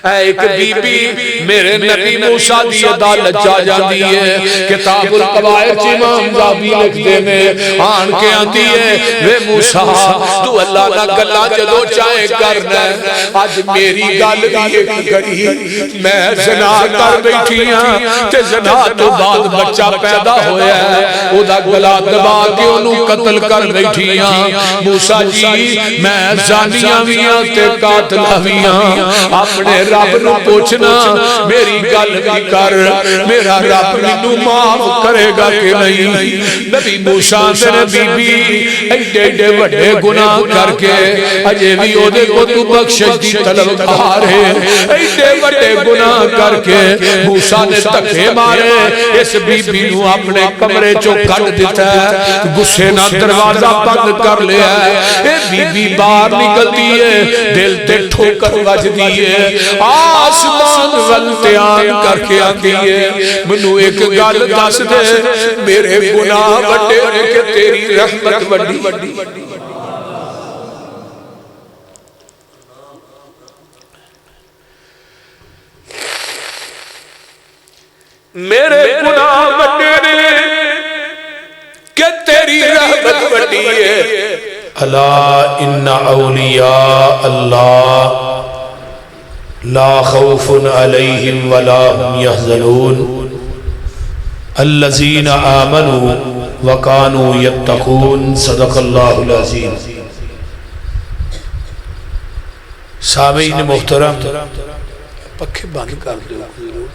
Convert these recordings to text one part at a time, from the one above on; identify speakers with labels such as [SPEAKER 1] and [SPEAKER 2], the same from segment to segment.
[SPEAKER 1] ایک be be میرے نبی موسیٰ دی عدالت جا جاندی ہے کتاب القواعد امام زابی لکھ دے میں آن کے آندی ہے وے موسیٰ تو اللہ نہ گلا جدو چاہے کرنا ہے آج میری گل بھی ایک گری میں زنا کر بیٹھی ہاں تے زنا تو بعد بچہ پیدا ہویا ہے او دا گلا دبا کے انہوں قتل کر بیٹھی ہاں موسیٰ جی میں زانیاں ویاں تے قاتلہ ویاں اپنے رب نو پوچھنا میری گل بھی کر میرا رب نو معاف کرے گا کہ نہیں نبی موسیٰ نے بی بی ایڈے ایڈے بڑے گناہ کر کے اجے بھی او دے کو تو بخشش دی طلب آ رہے ایڈے بڑے گناہ کر کے موسیٰ نے تکے مارے اس بی بی نو اپنے کمرے چو کٹ دیتا ہے غصے نہ دروازہ بند کر لیا ہے اے بی بی باہر نکلتی ہے دل تے ٹھوکر بج دیئے آسمان غلطیان کر کے آتی ہے منو ایک گال دس دے میرے گناہ بڑے کہ تیری رحمت بڑی میرے گناہ بڑے کہ تیری رحمت بڑی ہے الا ان اولیاء اللہ لا خوف علیہم ولا هم يحزنون الذین آمنوا وکانوا یتقون صدق اللہ العظیم سامعین محترم پکھے بند کر دو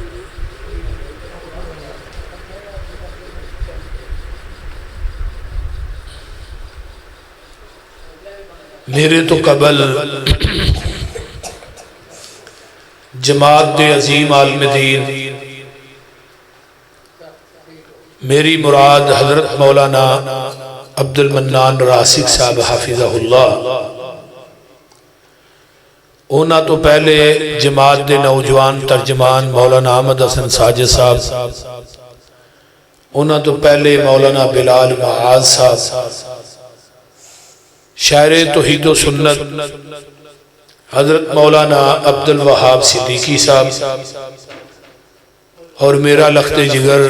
[SPEAKER 1] میرے تو قبل جماعت دے عظیم عالم دین میری مراد حضرت مولانا عبد المنان راسک صاحب حافظہ اللہ اونا تو پہلے جماعت دے نوجوان ترجمان مولانا احمد حسن ساجد صاحب اونا تو پہلے مولانا بلال معاذ صاحب شاعر توحید و سنت حضرت مولانا عبد الوہاب صدیقی صاحب اور میرا لخت جگر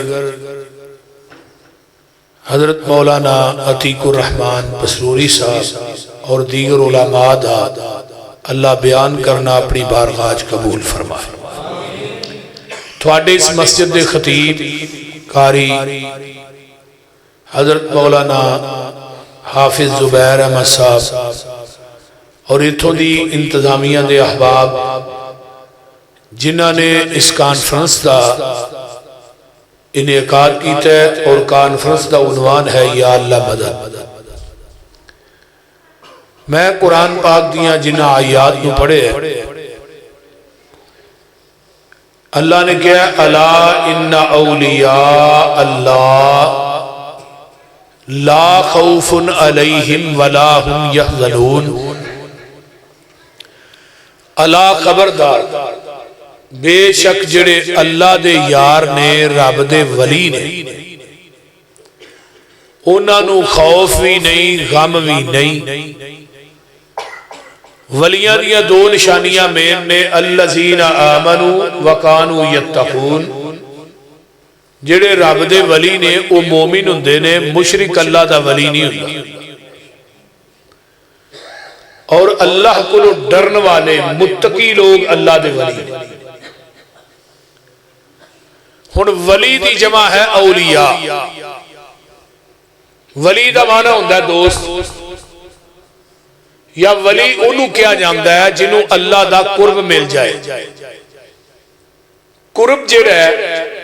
[SPEAKER 1] حضرت مولانا عتیق الرحمن بسروری صاحب اور دیگر علماء دا اللہ بیان کرنا اپنی بارگاہ قبول فرمائے تھوڑے اس مسجد دے خطیب قاری حضرت مولانا حافظ زبیر احمد صاحب اور اتھوں دی انتظامیہ دے احباب جنہاں نے اس کانفرنس دا انعقاد کیتا ہے اور کانفرنس دا عنوان ہے یا اللہ مدد میں قرآن پاک دیاں جنہاں آیات نو پڑھے اللہ نے کہا الا ان اولیاء اللہ لا خوف علیہم ولا هم یحزنون اللہ خبردار بے شک جڑے اللہ دے یار نے رب دے ولی نے انہاں نو خوف بھی نہیں غم بھی نہیں ولیاں دیا دو نشانیاں مین نے الذین آمنوا وکانوا یتقون جڑے رب دے ولی نے او مومن ہوندے نے مشرک اللہ دا ولی نہیں ہوندا اور اللہ کو ڈرن والے متقی لوگ اللہ دے ولی ہن ولی دی جمع ہے اولیاء ولی دا معنی ہوندا ہے دوست یا ولی انہوں کیا جاندا ہے جنہوں اللہ دا قرب مل جائے قرب جڑا ہے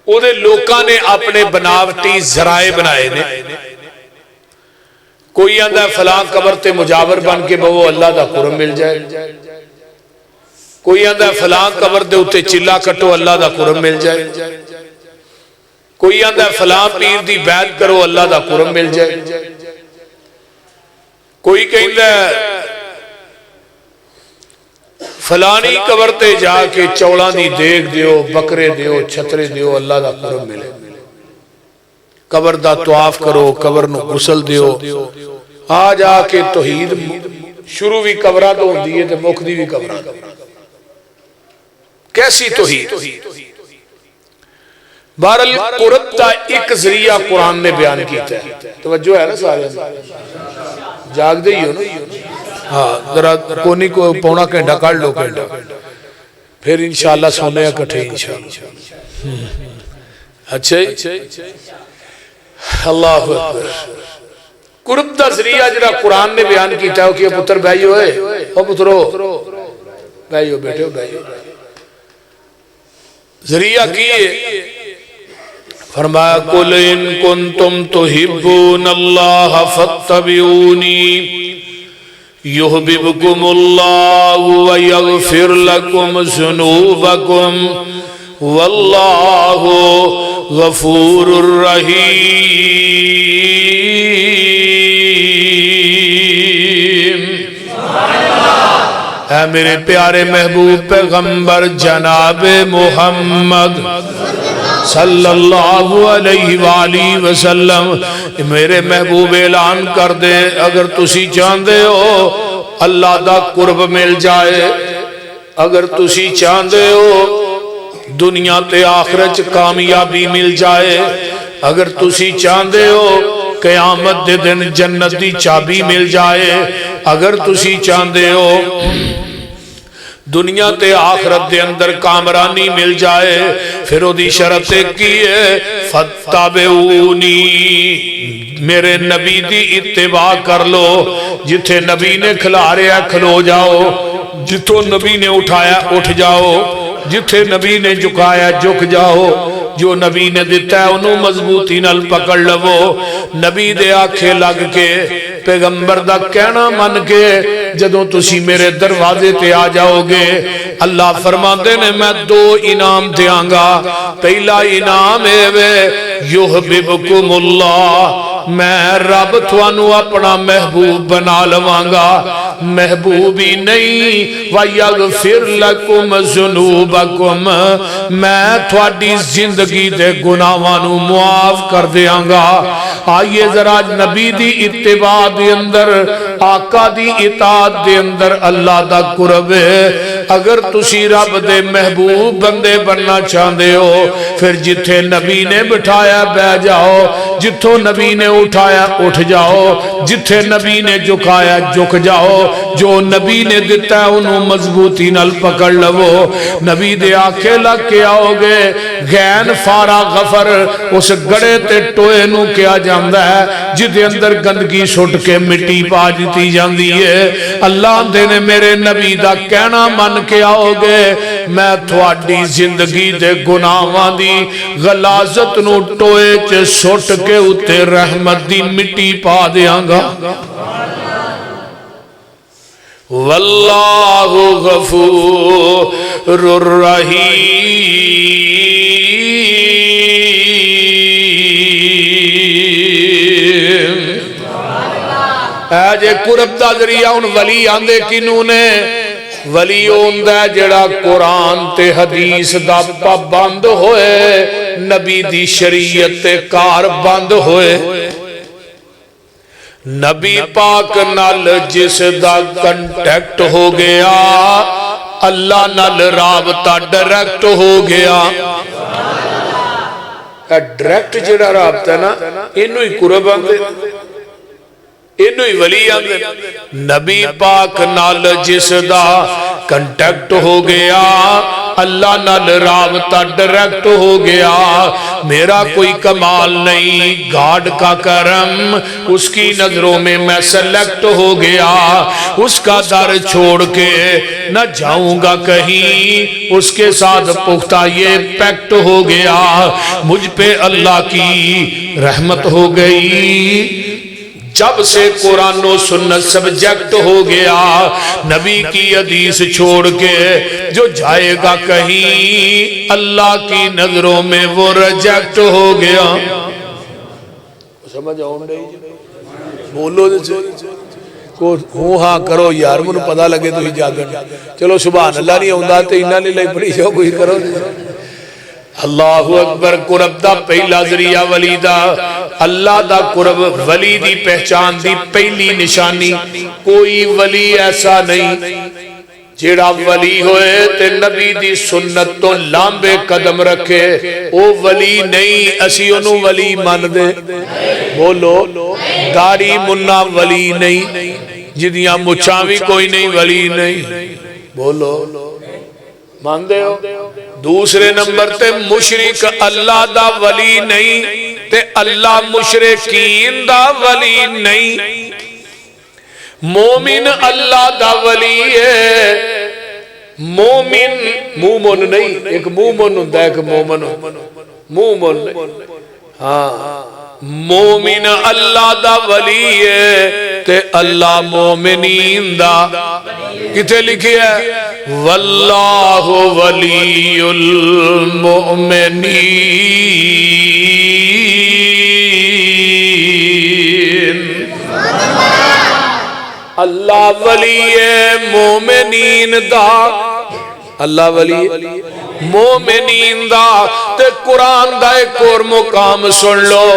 [SPEAKER 1] او دے لوکاں نے اپنے بناوٹی ذرائع بنائے نے کوئی آندہ فلاں قبر تے مجاور بن کے بہو اللہ دا قرب مل جائے کوئی آندہ فلاں قبر دے اتے چلا کٹو اللہ دا قرب مل جائے کوئی آندہ فلاں پیر دی بیعت کرو اللہ دا قرب مل جائے کوئی کہندہ فلانی قبر تے جا کے چوڑاں دی دیکھ دیو بکرے دیو چھترے دیو اللہ دا قرب ملے قبر دا طواف کرو قبر نو غسل دیو آ جا کے توحید شروع بھی قبرہ تو ہوندی ہے تے مکھ دی بھی قبرہ کیسی توحید؟ بہرحال قرب کا ایک ذریعہ قرآن نے بیان کیتا ہے. توجہ ہے نا سارے؟ جاگ دے ہی ہو نا؟ ہاں ذرا کونی کو پونا گھنٹہ کر لو گھنٹہ پھر انشاءاللہ سونے اکٹھے انشاءاللہ. اچھا اللہ اکبر. قرب دا ذریعہ جڑا قرآن نے بیان کیتا ہے کہ پتر بھائیو ہے او پترو بھائیو بیٹھو بھائیو ذریعہ کیے فرمایا قُلْ إِن كُنْتُمْ تُحِبُّونَ اللَّهَ فَاتَّبِعُونِي يُحْبِبْكُمُ اللَّهُ وَيَغْفِرْ لَكُمْ ذُنُوبَكُمْ وَاللَّهُ غَفُورٌ رَحِيمٌ. اے میرے پیارے محبوب پیغمبر جناب محمد صلی اللہ علیہ وآلہ وسلم میرے محبوب اعلان کر دے اگر تسی چاہندے ہو اللہ دا قرب مل جائے، اگر تسی چاہندے ہو دنیا تے آخرت کامیابی مل جائے، اگر تسی چاہندے ہو قیامت دے دن جنت دی چابی مل جائے، اگر تسی چاہندے ہو دنیا تے آخرت دے اندر کامرانی مل جائے، پھر او دی شرط کی ہے فَاتَّبِعُونِی میرے نبی دی اتباع کر لو. جتھے نبی نے کھلاریا کھلو جاؤ، جتھوں نبی نے اٹھایا اٹھ جاؤ، جتھے نبی نے جھکایا جھک جاؤ، جو نبی نے دیتا ہے انہوں مضبوطی نال پکڑ لو. نبی دے آنکھیں لگ کے پیغمبر دا کہنا من کے جدوں تسی میرے دروازے تے آ جاؤ گے اللہ فرماندے نے میں دو انعام دیاں گا. پہلا انعام ہے وے یحببکم اللہ میں رب تھانو اپنا محبوب بنا لواں گا. محبوبی نہیں وَيَغْفِرْ لَكُمْ ذُنُوبَكُمْ میں تھوڑی زندگی دے گناہانو معاف کر دیاں گا. آئیے ذرا نبی دی اتباع دے اندر آقا دی اطاعت دے اندر اللہ دا قرب ہے. اگر تسی رب دے محبوب بندے بننا چاہندے ہو پھر جتھے نبی نے بٹھایا بہ جاؤ، جتھوں نبی نے اٹھایا اٹھ جاؤ، جتھے نبی نے جھکایا جھک جاؤ، جو نبی نے دیتا ہے انہوں مضبوطی نال پکڑ لو. نبی دے آنکھیں لگ کے آؤ گے غین فارا غفر اس گڑے تے ٹوئے نو کیا جاندہ ہے جدے اندر گندگی سٹ کے مٹی پا جتی جاندی ہے. اللہ دے نے میرے نبی دا کہنا من کے آؤ گے میں تھوڑی زندگی دے گناہاں دی غلاظت نو ٹوئے چے سٹ کے اتے رحمت دی مٹی پا دیاں گا. واللہ غفور الرحیم. اے قرب دا ذریعہ ان ولی آندے کنوں نے ولی ہوندہ جڑا قرآن تے حدیث دا پابند ہوئے نبی دی شریعت تے کار بند ہوئے. نبی پاک نال جس دا کنٹیکٹ ہو گیا اللہ نال رابطہ ڈائریکٹ ہو گیا. ڈائریکٹ جڑا رابطہ نا انہوں ہی قرب آندے انہوں ہی ولی آندے. نبی پاک نال جس دا کنٹیکٹ ہو گیا اللہ نال رابطہ ڈائریکٹ ہو گیا. میرا کوئی کمال نہیں گاڈ کا کرم اس کی نظروں میں میں سلیکٹ ہو گیا. اس کا در چھوڑ کے نہ جاؤں گا کہیں اس کے ساتھ پختہ یہ پیکٹ ہو گیا. مجھ پہ اللہ کی رحمت ہو گئی جب سے قرآن و سنت سبجیکٹ ہو گیا. نبی کی حدیث چھوڑ کے جو جائے گا کہیں اللہ کی نظروں میں وہ ریجیکٹ ہو گیا. سمجھ آؤں رہی بولو ہوں ہاں کرو یار منو پتہ لگے تو ہی جاگن. چلو سبحان اللہ نہیں ہوندہ تو انہاں نے لئی پڑی جاؤ کوئی کرو. اللہ اکبر. قرب دا پہلا ذریعہ ولی دا اللہ دا قرب ولی دی پہچان دی پہلی نشانی کوئی ولی ایسا نہیں جیڑا ولی ہوئے تے نبی دی سنت تو لامبے قدم رکھے او ولی نہیں، اسی انہوں ولی مان دے بولو داڑھی منا ولی نہیں، جدیاں مچھاوی کوئی نہیں ولی نہیں بولو مان دے ہو۔ دوسرے نمبر تے مشرک اللہ دا ولی نہیں تے اللہ مشرکین دا ولی نہیں، مومن اللہ دا ولی ہے، مومن مومن نہیں، ایک مومن ہوتا ہے ایک مومن مومن ہاں مومن اللہ دا ولی ہے تے اللہ مومنین دا کتے لکھی ہے واللہ ولی المؤمنین، اللہ ولی مومنین دا، اللہ ولی مومنین دا تے قرآن دا ایک اور مقام سن لو،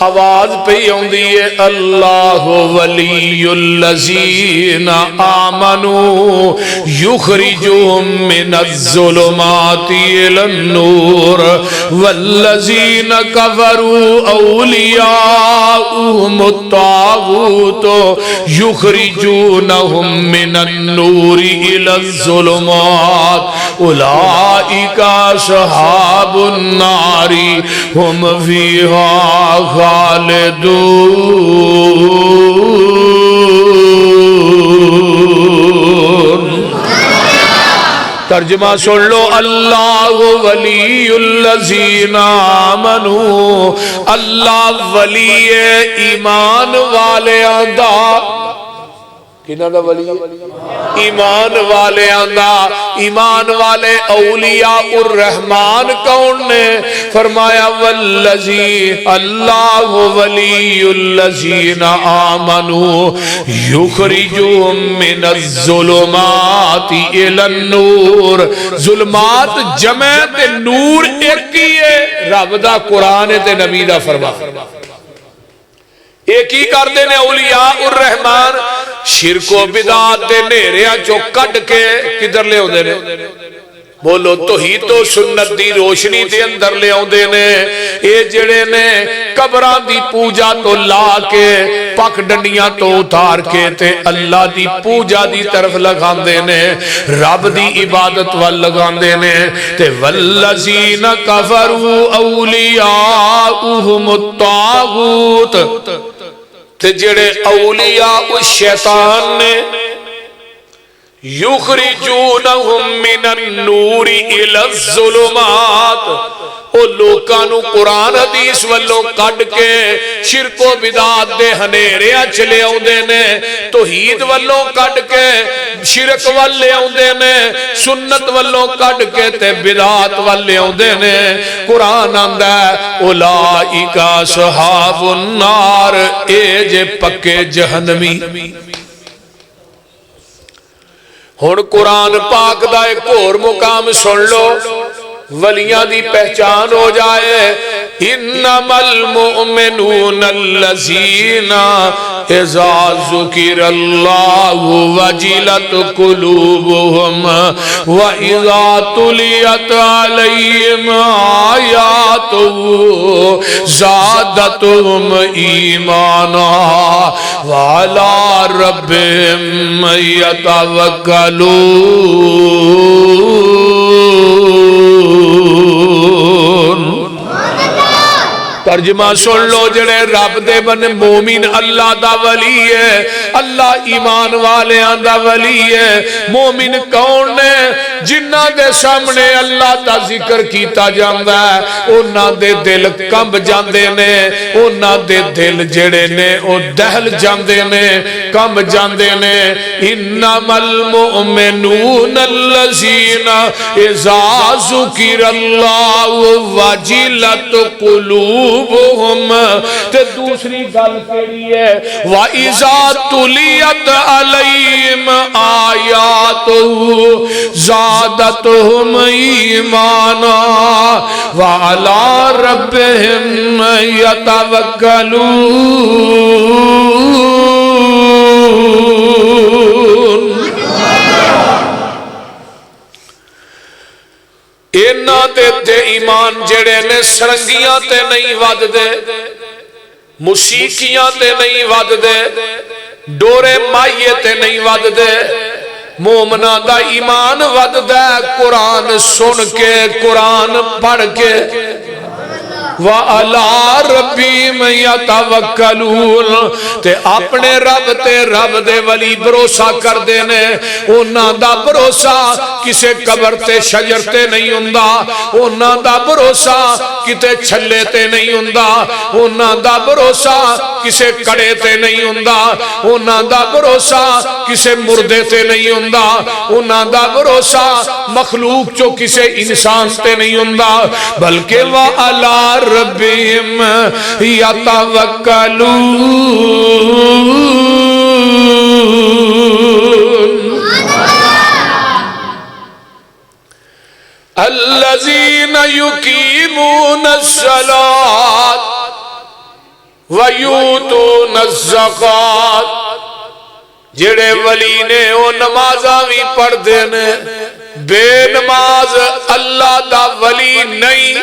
[SPEAKER 1] آواز پہ ہوندی ہے اللہ ولی الذین آمنوا یخرجوہم من الظلمات الی النور والذین کفروا اولیاؤہم الطاغوت یخرجونہم من النور الی الظلمات اولئک اصحاب النار ہم فیہا خالدون۔ ترجمہ سن لو اللہ ولی الذین آمنوا، اللہ ولی ایمان والے آندہ، کنہ دا ولی ایمان والے آندہ، ایمان والے اولیاء الرحمن کون نے؟ فرمایا والذی اللہ ولی الذین آمنوا یخرجوہم من الظلمات الی النور، ظلمات جمع تے نور ایک ہی ہے، رب دا قرآن تے نبی دا فرما ایک ہی کر دینے اولیاء الرحمن، شرک و بدعات دے نیریا چو کٹ کے کدھر لے ہوندے نے بولو توحید و سنت دی روشنی دے اندر لے ہوندے نے، اے جڑے نے قبران دی پوجا تو لا کے پک ڈنڈیاں تو اتار کے تے اللہ دی پوجا دی طرف لگان دے نے، رب دی عبادت وال لگان دے نے تے والذین کفروا اولیاؤہم الطاغوت، تے جڑے اولیاء الشیطان نے یخرجونہم من النور الی الظلمات، او لوکانو قرآن حدیث والوں کڈ کے شرک و بدعات دے ہنیرے چلے آؤندے نے، توحید والوں کڈ کے شرک والے آؤندے نے، سنت والوں کڈ کے تے بدعات والے آؤندے نے۔ قرآن آندا ہے اولئک اصحاب النار، اے جے پکے جہنمی۔ ہن قرآن پاک دا ایک اور مقام سن لو، ولیاں دی پہچان ہو جائے، انما المؤمنون الذین اذا ذکر اللہ وجلت قلوبہم واذا تلیت علیہم آیاتہ زادتہم ایمانا وعلی ربہم یتوکلون۔ ترجمہ سن لو، جڑے رب دے بن مومن اللہ دا ولی ہے، اللہ ایمان والے دا ولی ہے۔ مومن کون نے؟ جنہ دے سامنے اللہ دا ذکر کیتا جاندا ہے انہاں دے دل کمب جاندے نے، انہاں دے دل جڑے نے او دہل جاندے نے، کمب جاندے نے۔ انما المؤمنون الذین اذا ذکر اللہ وجلت قلوبہم، تے دوسری گل کیڑی ہے وَإِذَا تُلِيَتْ عَلَيْهِمْ آیَاتُهُ زَادَتْهُمْ ایمانا وَعَلَىٰ رَبِّهِمْ يَتَوَکَّلُونَ۔ اینا تے ایمان جڑے نے سرنگیاں تے نہیں ود دے، موسیقیاں تے نہیں ود دے، ڈورے مائیے تے نہیں ود دے، مومنہ دا ایمان ود دے قرآن سن کے، قرآن پڑھ کے، وَعَلَىٰ رَبِّهِمْ يَتَوَكَّلُونَ تے اپنے رب تے رب دے ولی بھروسہ کر دینے، انہاں دا بھروسہ کسے قبر تے شجر تے نہیں ہوندا، انہاں دا بھروسہ کتے چھلے تے نہیں ہوندا، انہاں دا بھروسہ کسے کڑے تے نہیں ہوندا، انہاں دا بھروسہ کسے مردے تے نہیں ہوندا، انہاں دا بھروسہ مخلوق جو کسے انسان تے نہیں ہوندا، بلکہ وَعَلَىٰ ربهم يتوکلون الذين يقيمون الصلاة ويؤتون الزكاة جڑے ولی نے وہ نمازاں بھی پڑھ دینے، بے نماز اللہ دا ولی نہیں،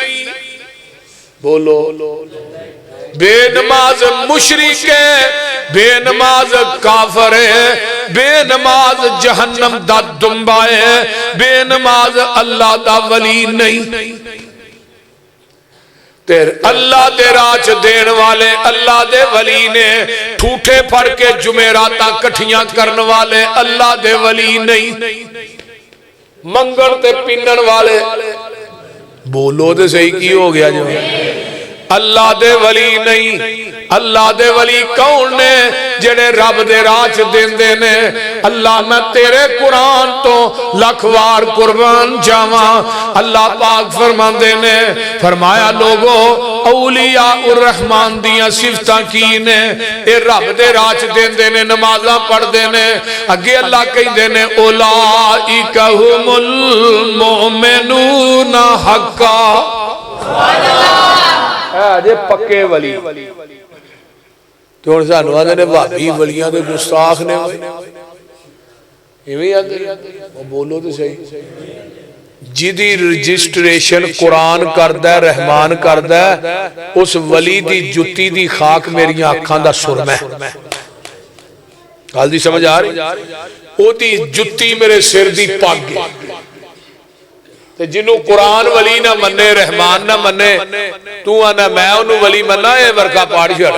[SPEAKER 1] بولو بے نماز مشرک ہے، بے نماز کافر ہے، بے نماز جہنم دا دنبا ہے، بے نماز اللہ دا ولی نہیں۔ تیر اللہ دے راج دین والے اللہ دے ولی نے، ٹھوٹے پھڑ کے جمعراتاں کٹھیاں کرن والے اللہ دے ولی نہیں، منگل تے پینن والے، بولو دے صحیح کی ہو گیا جو اللہ دے ولی نہیں۔ اللہ دے ولی کون نے؟ جڑے رب دے راج دیندے نے، اللہ میں تیرے قرآن تو لکھوار قربان جاواں۔ اللہ پاک فرماندے نے، فرمایا لوگو اولیاء الرحمن دیاں صفتاں کی نے، اے رب دے راج دیندے نے، نمازاں پڑھ دینے، اگے اللہ کہندے نے اولائک ہم المؤمنون حقا، جے پکے ولی۔ تو ہن سانو آندے نے بھابی ولیاں دے گستاخ نے، ایویں آندے بولو تے صحیح۔ جدی رجسٹریشن قرآن کردا ہے، رحمان کردا ہے، اس ولی دی جتی دی خاک میری آنکھاں دا سرما ہے۔ گل دی سمجھ آ رہی؟ او دی جتی میرے سر دی پگ ہے۔ جنہوں قرآن ولی نہ منے، رحمان نہ منے، تو آنا میں انہوں ولی منا ہے، ورکا پاڑ چھڑ۔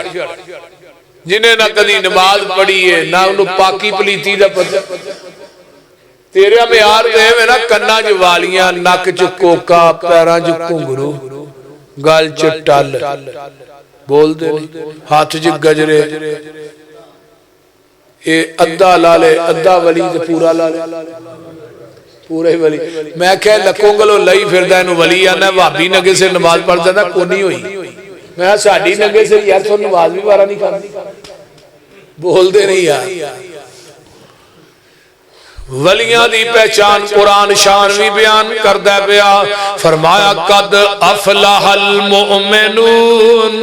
[SPEAKER 1] جنہیں نہ کدی نماز پڑھی ہے، نہ انہوں پاکی پلیتی دا پتہ، تیرے میں آر دے میں نا کنہ جو والیاں، نک جو کوکا، پیران جو کنگرو، گال جو ٹال، بول دے ہاتھ جو گجرے، اے ادھا لالے، ادھا ولی دے پورا لالے، پورے ولی۔ میں کہے لکونگلو لئی پھر دا انہوں ولی آنا وابی نگے سے نماز پڑھ جاتا کونی ہوئی، میں ساڑھی نگے سے یار تو نماز بھی بارا نہیں کھانا، بول دے نہیں یار۔ ولیاں دی پہچان قرآن شان بھی بیان کردہ پیا، فرمایا قد افلح المؤمنون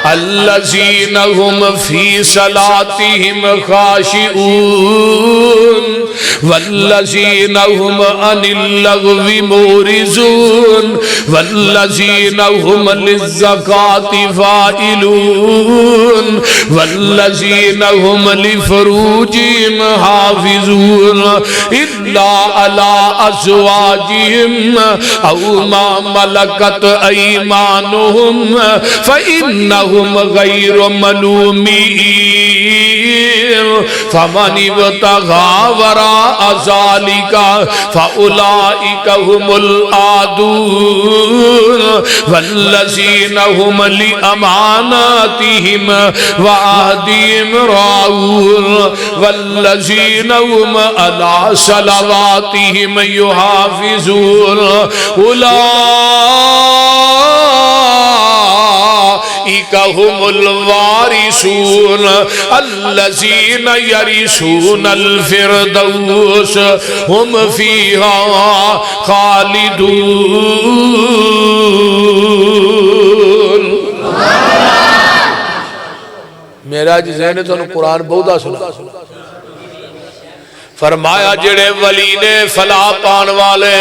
[SPEAKER 1] الذین هم فی صلاتهم خاشعون والذین هم عن اللغو مورزون والذین هم للزکاة فائلون والذین هم لفروجهم حافظون الا علی ازواجهم او ما ملکت ایمانهم فإنهم غیر ملومین فمن ابتغى وراء ذلك فأولئك هم العادون والذین هم لأماناتهم وعهدهم راعون والذین هم على صلواتهم يحافظون أولئك هم الوارثون الذين يرثون الفردوس هم فيها خالدون۔ میرا جی ذہن تو قرآن بہت سنا، فرمایا جڑے ولی نے فلاح پان والے،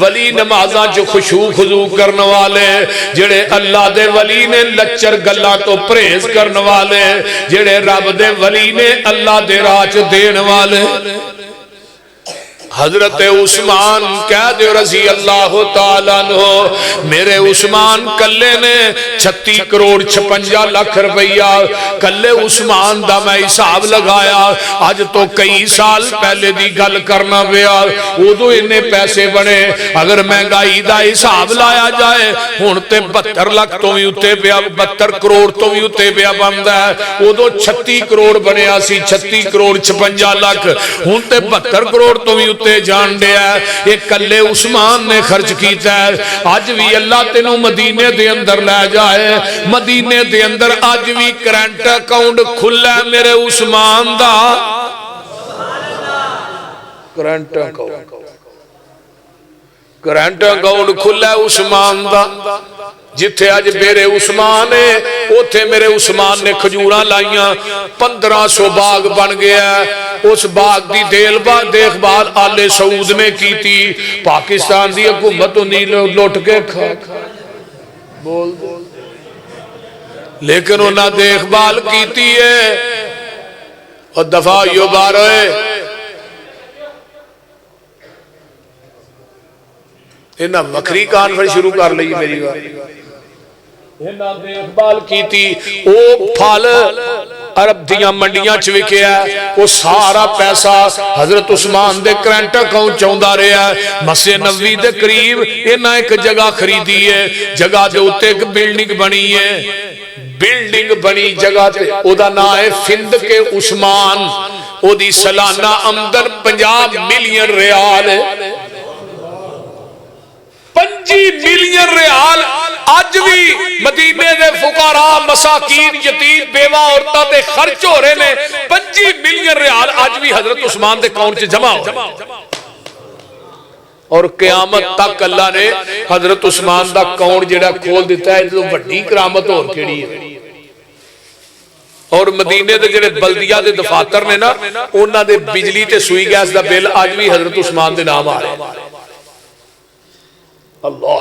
[SPEAKER 1] ولی نمازاں چ خشوع خضوع کرن والے، جڑے اللہ دے ولی نے لچر گلاں تو پرہیز کرن والے، جڑے رب دے ولی نے اللہ دے راہ چ دین والے۔ حضرت عثمان کہہ دے رضی اللہ تعالیٰ عنہ، میرے عثمان کلے نے 36 کروڑ 56 لاکھ روپیہ کلے عثمان دا میں حساب لگایا۔ آج تو کئی سال پہلے دی گل کرنا پیا، ادو انہیں پیسے بنے، اگر مہنگائی دا حساب لایا جائے ہن تے 72 لاکھ تو بھی اتے پیا، 72 کروڑ تو بھی اتے پیا بندا ہے۔ ادو 36 کروڑ بنیا سی، 36 کروڑ 56 لاکھ، ہن تے 72 کروڑ تو بھی جان دیا ہے۔ یہ کلے عثمان نے خرچ کیتا ہے۔ آج بھی اللہ تینوں مدینے دے اندر لے جائے، مدینے دے اندر آج بھی کرنٹ اکاؤنٹ کھلا ہے میرے عثمان دا، کرنٹ اکاؤنٹ کھلا ہے عثمان دا۔ جتھے آج میرے عثمان ہے اوتھے میرے عثمان نے کھجوراں لائیاں، 1500 باغ بن گیا ہے۔ اس باغ دی دیکھ بھال آل سعود نے کی تھی، پاکستان دی حکومت نہیں لوٹ کے کھا بول لیکن انہاں دیکھ بھال کی ہے۔ اور دفعہ یو بارہ ہے انہاں وکری کانفرنس شروع کر لئی میری بات، انہاں دیکھ بھال کی تھی۔ او پھل عرب دیاں منڈیاں چوکیا ہے، وہ سارا پیسہ حضرت عثمان دے کرنٹ اکاؤنٹ چاہندہ رہا ہے۔ مسجد نبوی دے قریب انہاں ایک جگہ خریدی ہے، جگہ دے اتے ایک بلڈنگ بنی ہے، بلڈنگ بنی جگہ تے او دا نام ہے فندق عثمان، او دی سالانہ آمدن 50 ملین ریال ہے، 25 ملین ریال۔ آج بھی مدینے دے فقراء مساکین یتیم بیوہ عورتاں تے خرچ ہو رہے نے، 25 ملین ریال آج بھی حضرت عثمان دے اکاؤنٹ سے جمع ہو، اور قیامت تک اللہ نے حضرت عثمان دا اکاؤنٹ جڑا کھول دیتا ہے، تو بڑی کرامت اور کیڑی ہے۔ اور مدینے دے جڑے بلدیہ دے دفاتر نے نا، انہاں دے بجلی تے سوئی گیس دا بل آج بھی حضرت عثمان دے نام آ رہے ہیں۔ اللہ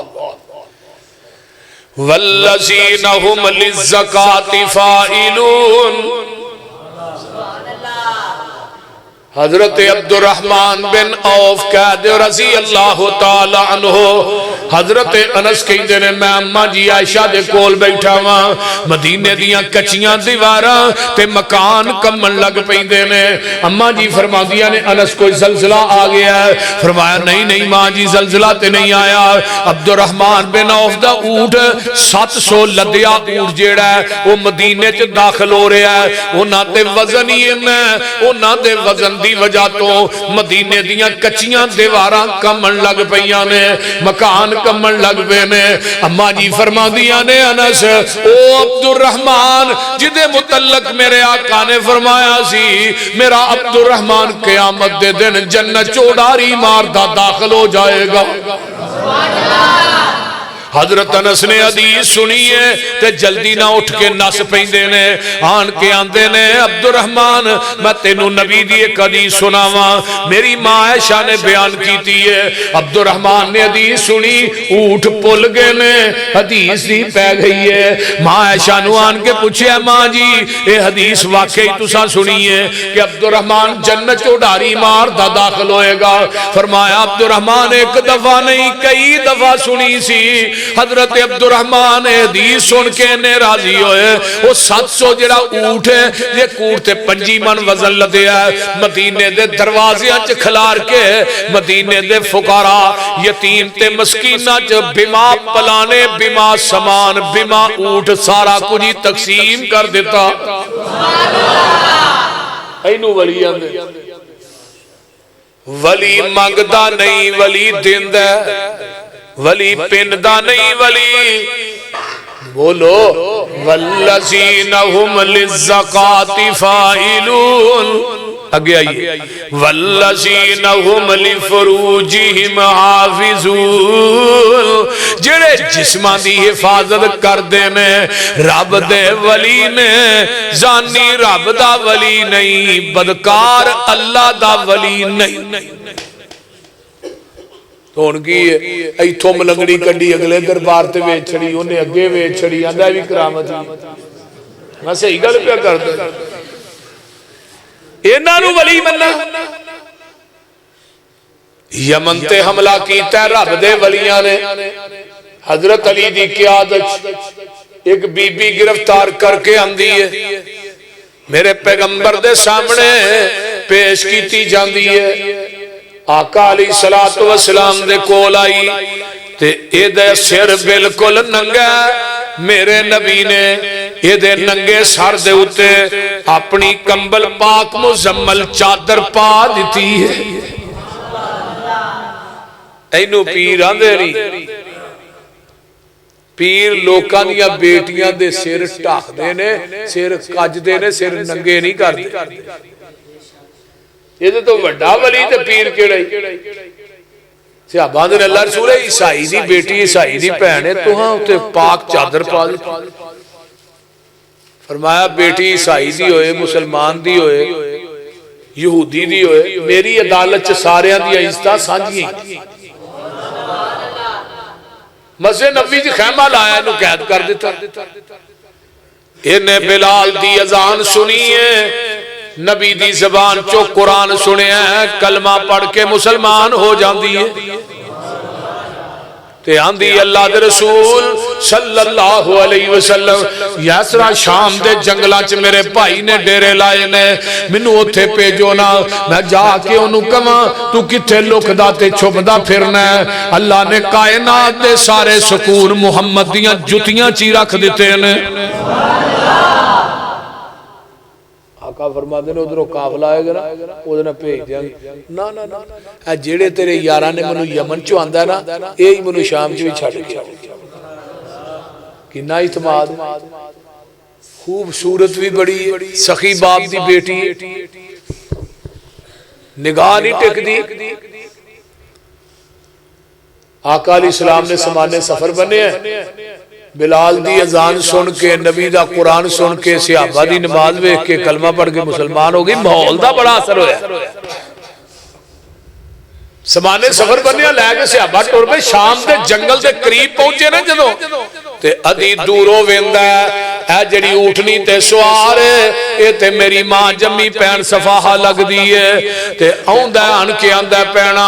[SPEAKER 1] والذین هم للزکاة فاعلون۔ حضرت عبد الرحمن بن عوف قید رضی اللہ تعالی عنہ، حضرت انس کہندے نے میں اماں جی عائشہ دے کول بیٹھا ہاں، مدینے دیاں کچیاں دیواراں تے مکان کمن لگ پیندے نے۔ اماں جی فرماندیاں نے انس کوئی زلزلہ آ گیا ہے؟ فرمایا نہیں ماں جی زلزلہ تے نہیں آیا۔ عبد الرحمن بن عوف دا اونٹ 700 لدیا اونٹ جیڑا ہے وہ مدینے چ داخل ہو رہا ہے، انہاں تے وزن ہی ہے، انہاں دے وزن دی وجہ تو مدینے دیاں کچیاں دیواراں کمن لگ پیاں نے، مکان کمن لگ پے نے۔ اماں جی فرما دیا نے انس او عبد الرحمن جدے متعلق میرے آقا نے فرمایا سی میرا عبد الرحمن قیامت دے دن جنت چوڑاری ماردہ داخل ہو جائے گا۔ حضرت انس نے حدیث سنی ہے تے جلدی نہ اٹھ کے نس پیندے نے، آن کے آندے نے عبد الرحمن میں تینوں نبی دی ایک حدیث سناواں، میری ماں عائشہ نے بیان کیتی ہے۔ عبد الرحمن نے حدیث سنی، اونٹ پل گئے نے، حدیث دی پہ گئی ہے۔ ماں عائشہ نو آن کے پوچھے ماں جی اے حدیث واقعی تساں سنی ہے کہ عبد الرحمن جنت چوڑاری مار دا داخل ہوئے گا؟ فرمایا عبد الرحمن ایک دفعہ نہیں کئی دفعہ سنی سی۔ حضرت عبد الرحمن حدیث سن کے نے راضی ہوئے، وہ 700 جڑا اونٹ ہے یہ کوٹ تے 5 من وزن لدے ہے، مدینے دے دروازیاں چ کھلار کے مدینے دے فقراء یتیم تے مسکیناں چ بما پلانے بما سامان بما اونٹ سارا کچھ تقسیم کر دیتا۔ اینو ولی آندے، ولی منگدا نہیں ولی دیندا ہے، ولی پندا نہیں ولی بولو والذین هم للزکاة فاعلون۔ اگے آئیے والذین هم لفروجہم حافظون، جڑے جسماں دی حفاظت کردے نے رب دے ولی نے زانی رب دا ولی نہیں بدکار اللہ دا ولی نہیں تو ان کی ایتھوں ملنگڑی کڈی اگلے دربار تے ویچ چھڑی انہیں اگے ویچ چھڑی آندہ بھی کرامت میں صحیح گل پہ کر دے اینا نو ولی مننا یمن تے حملہ کیتا ہے رب دے ولیاں نے حضرت علی دی قیادت ایک بی بی گرفتار کر کے آندی ہے میرے پیغمبر دے سامنے پیش کیتی جاندی ہے آقا علیہ السلام دے کول آئی تے اے دے سر بالکل ننگا میرے نبی نے اے دے ننگے سر دے اتے اپنی کمبل پاک مزمل چادر پا دیتی ہے اینو پیر آندے نہیں پیر لوکاں دیا بیٹیاں دے سر ٹاک دینے سر کج دینے سر ننگے نہیں کر دی یہ تو وڈا ولی تے پیر کیڑا ہی صحابہ نے اللہ رسول عیسائی دی بیٹی عیسائی دی پہنے تو ہاں تے پاک چادر پا دی فرمایا بیٹی عیسائی دی ہوئے مسلمان دی ہوئے یہودی دی ہوئے میری عدالت چ ساریاں دی عزتاں سانجھیاں مسجد نبی جی خیمہ لایا انہوں قید کر دیتا انہیں بلال دی اذان سنی ہے نبی دی زبان چو قرآن سنے ہیں کلمہ پڑھ کے مسلمان ہو جاندی ہے تے آندھی اللہ دے رسول صلی اللہ علیہ وسلم یاسرا شام دے جنگلہ چ میرے بھائی نے ڈیرے لائے نے منو اتھے پیجو نا میں جا کے انہوں کما تو کتھے لکھدا تے چھپدا پھرنا ہے اللہ نے کائنات دے سارے سکون محمد دیاں جتیاں چی رکھ دیتے ہیں آقا فرما دینے ادھروں کافلہ آئے گا نا ادھر پیج دیا نا نا نا جیڑے تیرے یاران نے منو یمن چو آندہ ہے نا یہی منو شام چو ہی چھڑ گیا کنا اعتماد خوبصورت بھی بڑی سخی باپ دی بیٹی نگاہ نہیں ٹک دی آقا علیہ السلام نے سمانے سفر بنے ہیں بلال دی اذان سن کے نبی دا قرآن سن کے صحابہ دی نماز ویکھ کے کلمہ پڑھ کے مسلمان ہو گئی ماحول دا بڑا اثر ہویا سمانے سفر بنیا لے کے صحابہ ٹر پہ شام دے جنگل دے قریب پہنچے نا جدو تے ادھی دورو ویندا ہے اے جڑی اٹھنی تے سوار اے تے میری ماں جمی پین صفاحہ لگ دی ہے تے آوندا ان کے آندا پینا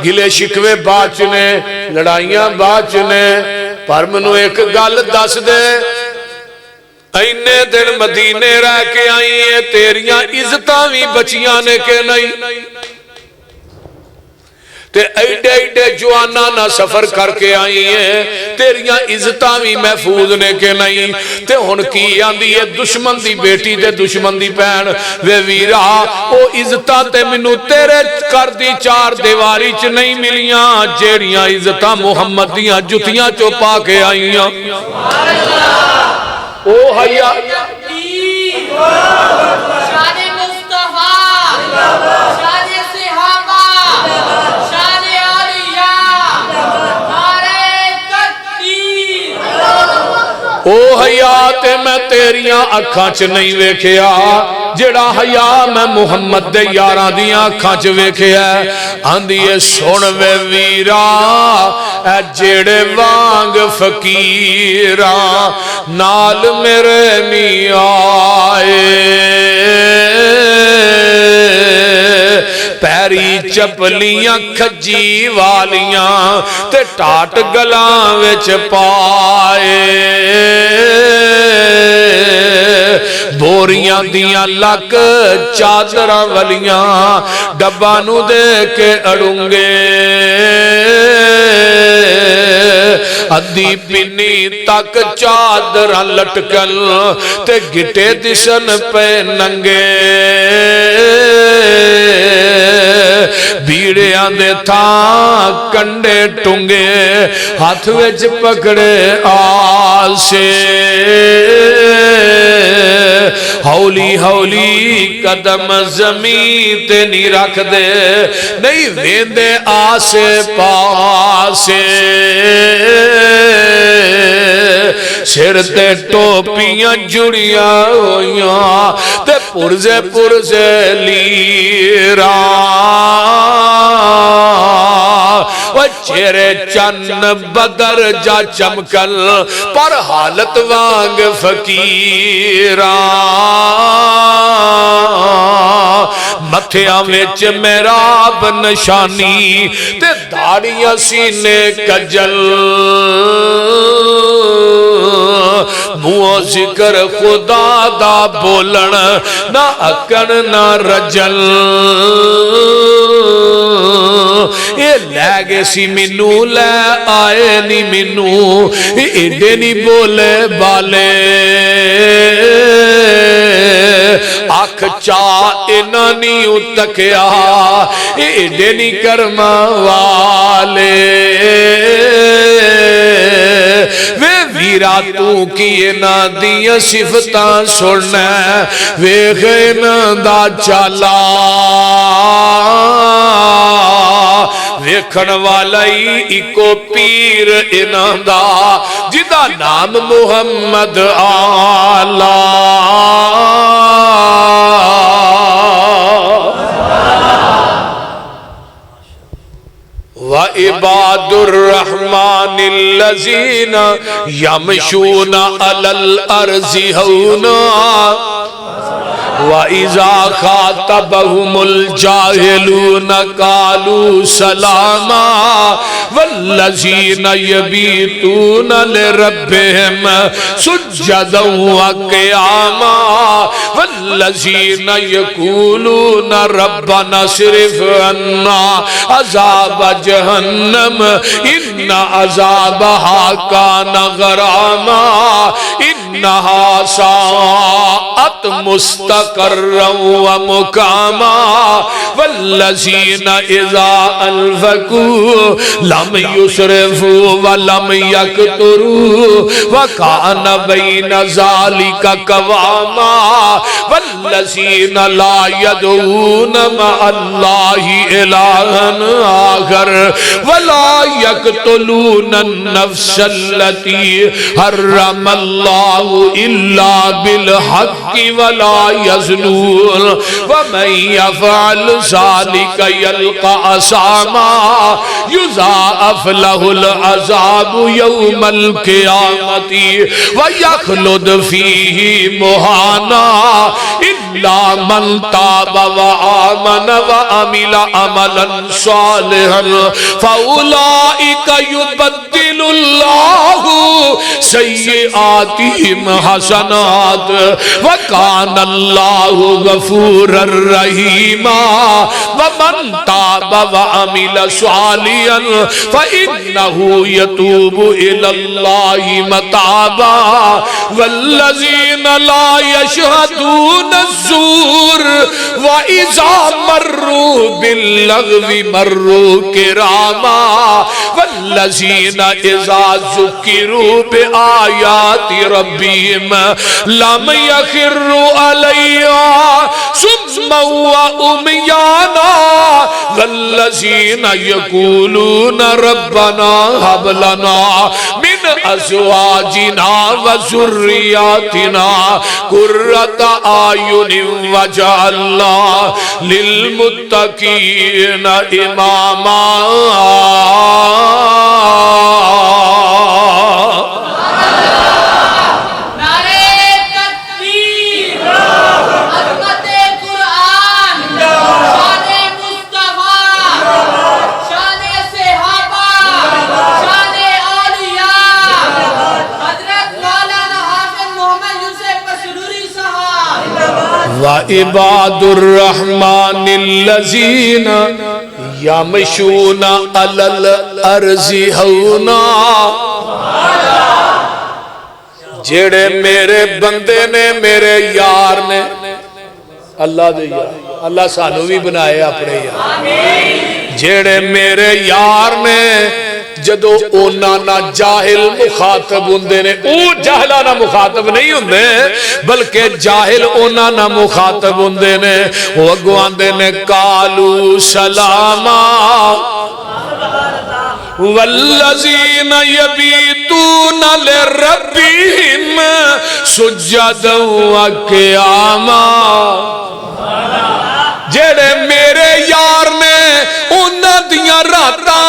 [SPEAKER 1] گلے شکوے باچ نے لڑائیاں باچ نے پر منو ایک گل دس دے اینے دن مدینے رہ کے آئی ہیں تیریاں عزتاں بھی بچیاں نے کہ نہیں تے ایڈے ایڈے جوانا نہ سفر کر کے آئی ہیں تیریاں عزتاں بھی محفوظ نے کہ نہیں تے ہن کی آندی ہے دشمن دی بیٹی تے دشمن دی بہن وے ویرا او عزتاں تے منو تیرے کر دی چار دیواری چ نہیں ملیاں جیڑیاں عزتاں محمد دیاں جتیاں چو پا کے آئیاں او حیا
[SPEAKER 2] شان مصطفیٰ شان صحابہ شان اولیاء نعرہ تکبیر
[SPEAKER 1] او حیات میں تیریاں اکھاں چ نہیں ویکھیا جڑا حیا میں محمد دے یاراں دیاں اکھاں چ ویکھیا آندی اے سن وے ویرا اے جڑے وانگ فقیراں نال میرے نہیں آئے پیری چپلیاں کھجی والیاں تے ٹاٹ گلاں وچ پائے بوریاں دیاں لک چادراں ولیاں ڈبا نو دے کے اڑونگے ادھی پینی تک چادراں لٹکل تے گٹے دشن پہ ننگے بیڑیاں دے تھاں کنڈے ٹنگے ہاتھ وچ پکڑے آسے ہولی ہولی قدم زمین تے نہیں رکھ دے نہیں ویندے آسے پاسے سر تے ٹوپیاں جڑیاں ہویاں تے پرزے پرزے لیران وہ چہرے چن بدر جا چمکل پر حالت وانگ فقیران متھیاں وچ محراب نشانی تے داڑیاں سینے کجل منہ ذکر خدا دا بولن نہ اکن نہ رجل یہ لے گے سی منو لے آئے نی منو ایڈے نی بولے بالے آنکھ چاہ اینا نی اتکیا ایڈے نی کرما والے وے ویرا تو کیے نا دیا صفتاں سننا وے غینا دا چالا ویکھن والائی ایکو پیر انہاں دا جدا نام محمد آلہ وَعِبَادُ الرَّحْمَنِ الَّذِينَ يَمْشُونَ عَلَى الْأَرْضِ هَوْنًا وَإِذَا خَاطَبَهُمُ الْجَاهِلُونَ قَالُوا سَلَامًا وَالَّذِينَ يَبِيتُونَ لِرَبِّهِمْ سُجَّدًا وَقِيَامًا وَالَّذِينَ يَقُولُونَ رَبَّنَا اصْرِفْ عَنَّا عَذَابَ جَهَنَّمَ إِنَّ عَذَابَهَا كَانَ غَرَامًا إِنَّهَا سَاءَتْ مستقرا ومقاما والذین اذا انفقوا لم یسرفوا ولم یقتروا وکان بین ذالک قواما والذین لا يدعون مع اللہ الہا آخر ولا یقتلون النفس التي حرم اللہ الا بالحق ولا يزنون ومن يفعل ذلك يلقى أثاما يضاعف له العذاب يوم القيامة ويخلد فيه مهانا إلا من تاب وآمن وعمل عملا صالحا فأولئك يبدل الله سيئاتهم حسنات وكان الله غفورا رحيما ومن تاب وعمل صالحا فإنه يتوب إلى الله متابا والذين لا يشهدون الزور وإذا مروا باللغو مروا كراما والذين إذا ذكروا بآيات ربهم لم يخروا عليها صما وعميانا والذين يقولون ربنا هب لنا من أزواجنا وذرياتنا قرة أعين واجعلنا للمتقين إماما وَعِبَادُ الرَّحْمَنِ الَّذِينَ يَمْشُونَ عَلَى الْأَرْضِ هَوْنًا جڑے میرے بندے نے میرے یار نے اللہ دے یار اللہ سانو بھی بنائے اپنے یار جیڑے میرے یار نے جدو اونا نہ جاہل مخاطب ہوندے نے، او جاہلانہ مخاطب نہیں ہوندے بلکہ جاہل اونا نہ مخاطب ہوندے نے، وہ اگو آندے نے قالو سلاما والذین یبیتون لربہم سجدا وقیاما۔ جیڑے میرے یار نے انہاں دیاں راتاں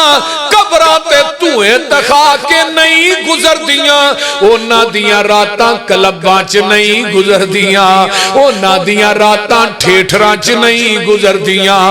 [SPEAKER 1] قبراں تے توئے دکھا کے نہیں گزر دیاں، انہاں دیاں راتاں کلباں چ نہیں گزر دیاں، انہاں دیاں راتاں ٹھیٹھراں چ نہیں گزر دیاں،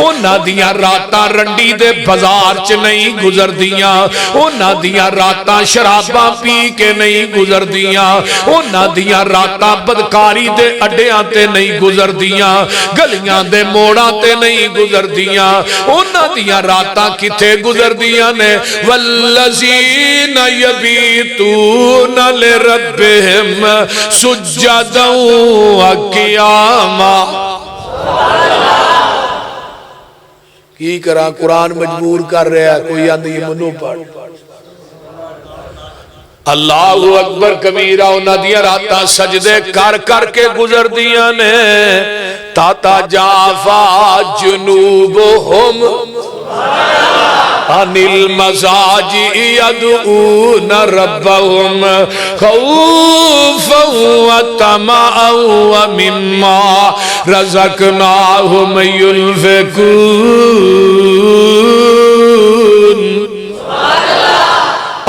[SPEAKER 1] انہاں دیاں راتاں رنڈی دے بازار چ نہیں گزر دیاں، انہاں دیاں راتاں شراباں پی کے نہیں گزر دیاں، انہاں دیاں راتاں بدکاری دے اڈیاں تے نہیں گزر دیاں، گلیاں دے موڑاں تے نہیں گزر دیاں، انہاں دیاں راتاں کتے گزر دیاں نے والذین یبیتون لربہم سجدا وقیاما۔ کی کرا قرآن مجبور کر رہا ہے، کوئی آندھی یہ منو پڑھ اللہ اکبر کبیرہ انہاں دیاں راتاں سجدے کر کر کے گزر دیاں نے تاتا جافا جنوبہم عن المضاجع يدعون ربهم خوفا وطمعا ومما رزقناهم ينفقون۔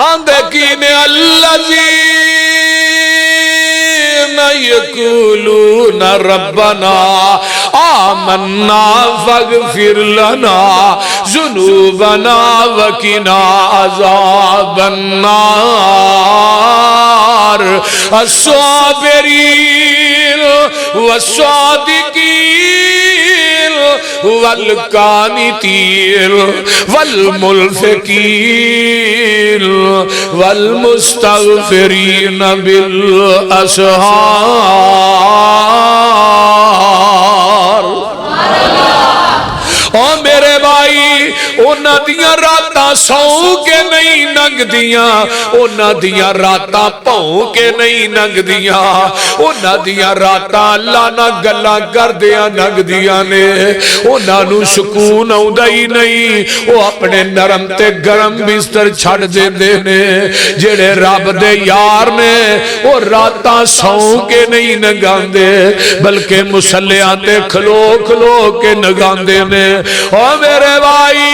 [SPEAKER 1] آندے کینے الذین یقولون ربنا آمنا فاغفر لنا ذنوبنا وقنا عذاب النار الصابرین والصادقین والقانتین والمنفقین والمستغفرین بالاسحار۔ او میرے بھائی انہاں دیاں راتاں سو کے نہیں ننگ دیاں، انہاں دیاں راتاں پاؤں کے نہیں ننگ دیاں، انہاں دیاں راتاں اللہ نہ گلاں کر دیاں ننگ دیاں نے، انہاں نو سکون آؤندا ہی نہیں، وہ اپنے نرم تے گرم بستر چھڑ دے نے۔ جڑے رب دے یار نے وہ راتاں سو کے نہیں نگاندے بلکہ مسلیاں تے کھلو کھلو کے نگاندے نے۔ او میرے بھائی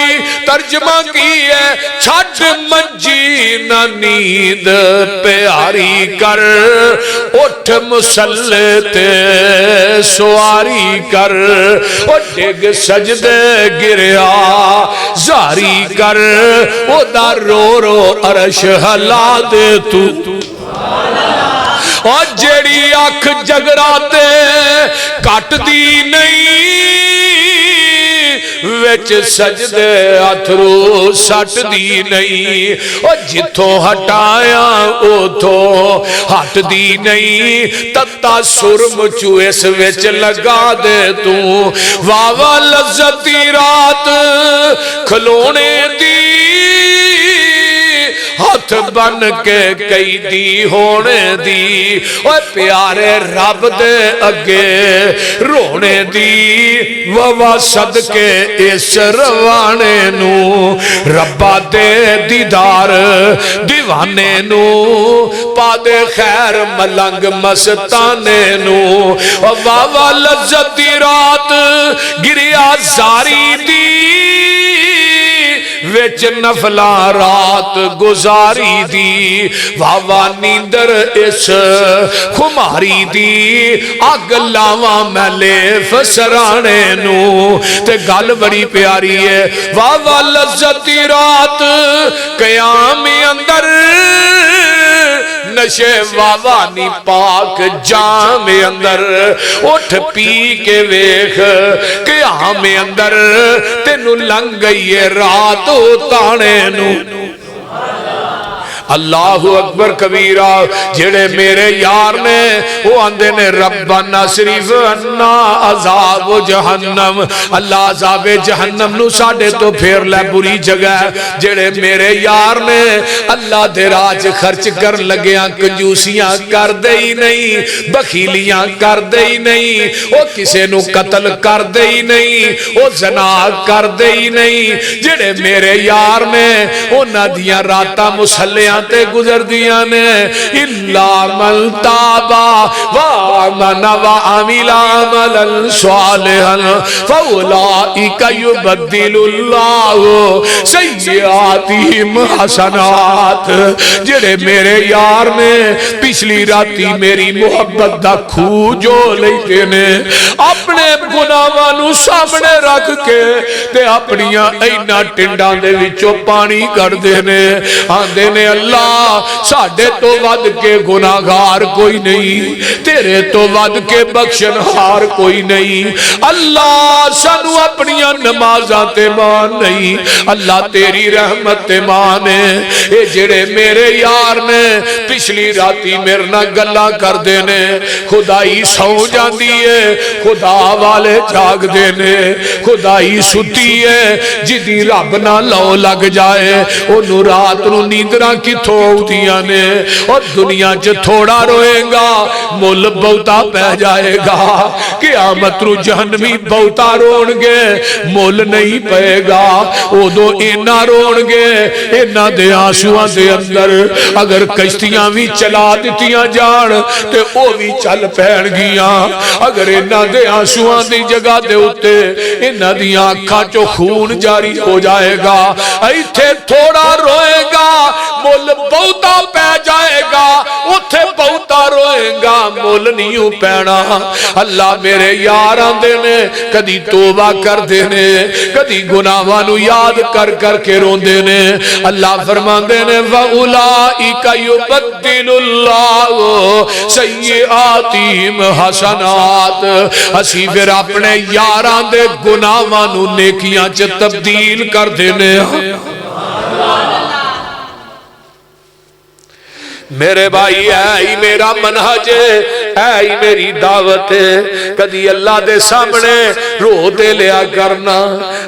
[SPEAKER 1] ترجمہ کی ہے چھٹ منجی نہ نیند پیاری کر، اٹھ مسلے تے سواری کر، او ڈگ سجدے گریا زاری کر، او دا رو رو عرش ہلا دے تو۔ اور جیڑی آنکھ جگراتے کٹ دی نہیں وچ سجدے اتھرو سٹ دی نہیں، اور جتھوں ہٹایا اوتھوں ہٹ دی نہیں، تتا سرم چویس وچ لگا دے تو۔ واوا لذتی رات کھلونے دی ہاتھ بن کے کئی دی ہونے دی، اوہ پیارے رب دے اگے رونے دی، ووا صدقے اس روانے نو ربا دے دیدار دیوانے نو، پا دے خیر ملنگ مستانے نو۔ واوا لذتی رات گریا زاری دی وچ نفلا رات گزاری دی، واوا نیندر اس خماری دی، آگ لاواں میں لیف سرانے نو۔ تے گل بڑی پیاری ہے، واوا لذتی رات قیام اندر نشے واوانی پاک جام اندر، اٹھ پی کے ویخ قیام اندر تینو لنگ گئی رات تانے نو۔ اللہ اکبر کبیرہ جڑے میرے یار نے وہ آندے نے ربنا صرف انا عذاب جہنم اللہ عذاب جہنم نو ساڑے تو پھیر لے بری جگہ جڑے میرے یار نے اللہ دے راج خرچ کر لگیاں کنجوسیاں کر دے ہی نہیں بخیلیاں کر دے ہی نہیں وہ کسے نو قتل کر دے ہی نہیں وہ زنا کر دے ہی نہیں جڑے میرے یار نے انہاں دیاں راتاں مسلیاں تے گزر دیاں نے الا من تابا وآمن وعمل عملا صالحا فاولئک یبدل اللہ سیئاتہم حسنات جڑے میرے یار نے پچھلی راتی میری محبت دا کھو جو لیتے نے اپنے گناہاں نو سامنے رکھ کے تے اپنیاں اینا ٹنڈاں دے وچوں پانی کر دینے آندے نے اللہ ساڑھے تو ود کے گناہگار کوئی نہیں تیرے تو ود کے بخشنہار کوئی نہیں اللہ سانو اپنیاں نمازاں تے مان نہیں اللہ تیری رحمت تے مانے اے جڑے میرے یار نے پچھلی راتی میرے نہ گلا کر دینے خدائی سو جاندی ہے خدا والے جاگ دینے خدائی ستی ہے جدی رب نہ لو لگ جائے انہوں رات نو نیندراں کی تھوڑیاں نے اور دنیا چ تھوڑا روئے گا مل بہتا پہ جائے گا قیامت رو جہنمی بہتا رون گے مل نہیں پے گا او دو اینا رون گے اینا دے آنسوان دے اندر اگر کشتیاں بھی چلا دیتیاں جان تے او بھی چل پہن گیاں اگر اینا دے آنسوان دی جگہ دے ہوتے اینا دی آنکھاں چو خون جاری ہو جائے گا ایتھے تھوڑا روئے گا مل بہتا پہ جائے گا اتھے بہتا روئے گا مل نہیں پینا اللہ میرے یار آندے نے کدی توبہ کر دینے کدی گناہانو یاد کر کر کے رون دینے اللہ فرمان دینے وَأُولَئِكَ يُبَدِّلُ اللَّهُ سَيِّئَاتِهِمْ حَسَنَاتٍ اسی پھر اپنے یاران دے گناہانو نیکیاں چ تبدیل کر دینے میرے بھائی اے میرا منہج اے میری دعوت کدی اللہ دے سامنے رو دے لیا کرنا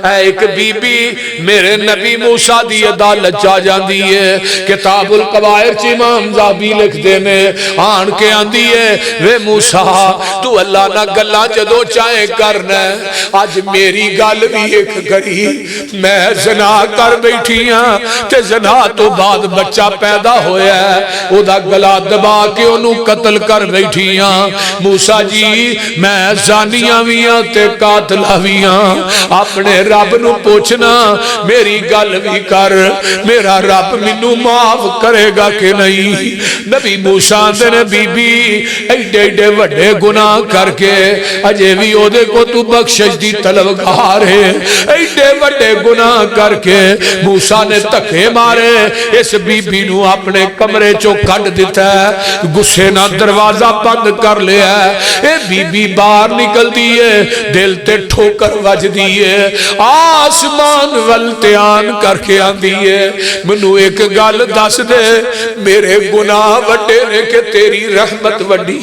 [SPEAKER 1] اے ایک بی بی میرے نبی موسیٰ دی عدالت جا جاندی ہے کتاب القبائر چ امام زابی لکھ دینے آن کے آندی ہے وے موسیٰ تو اللہ نہ گلا جدو چاہے کرنا آج میری گل بھی ایک کری میں زنا کر بیٹھی ہاں تے زنا تو بعد بچہ پیدا ہویا ہے او دا گلا دبا کے انہوں قتل کر بیٹھیاں موسیٰ جی میں زانیاں ویاں تے قاتلہ ویاں اپنے رب نو پوچھنا میری گل بھی کر میرا رب منو معاف کرے گا کہ نہیں نبی موسیٰ نے بی بی ایڈے ایڈے وڈے گناہ کر کے اجے بھی او دے کو تو بخشش دی طلبگار ہے ایڈے وڈے گناہ کر کے موسیٰ نے تکے مارے اس بی بی نو اپنے کمرے چو کٹ دیتا ہے گسے نہ دروازہ بند کر لیا ہے اے بی بی باہر نکل دیئے دل تے ٹھوکر وج دیئے آسمان والتیان کر کے آن دیئے منو ایک گال دس دے میرے گناہ وڈے نے کہ تیری رحمت وڈی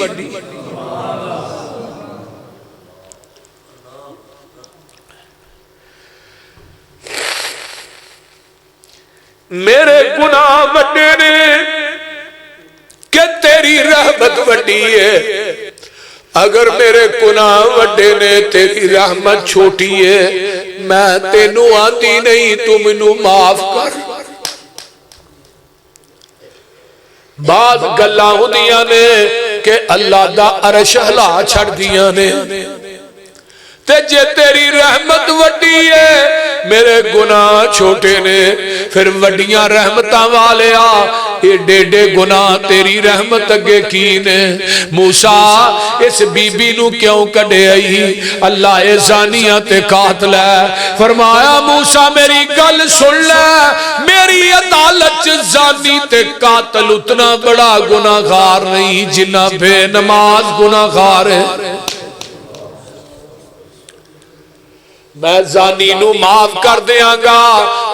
[SPEAKER 1] میرے گناہ وڈے نے کہ تیری رحمت وڈی ہے اگر میرے گناہ وڈے نے تیری رحمت چھوٹی ہے میں تینوں آتی نہیں تو منو معاف کر بعد گلہ ہو دیا نے کہ اللہ دا عرش ہلا چھڑ دیا نے تے جے تیری رحمت وڈی ہے میرے گناہ چھوٹے نے پھر وڈیاں رحمتاں والے یہ ڈیڈے گناہ تیری رحمت اگے کی نے موسیٰ اس بی بی نو کیوں کڑے آئی اللہ اے زانیاں تے قاتل ہے فرمایا موسیٰ میری گل سن لے میری عدالت زانی تے قاتل اتنا بڑا گناہگار نہیں جنہ بے نماز گناہگار ہے میں زانی نو معاف کر دیاں گا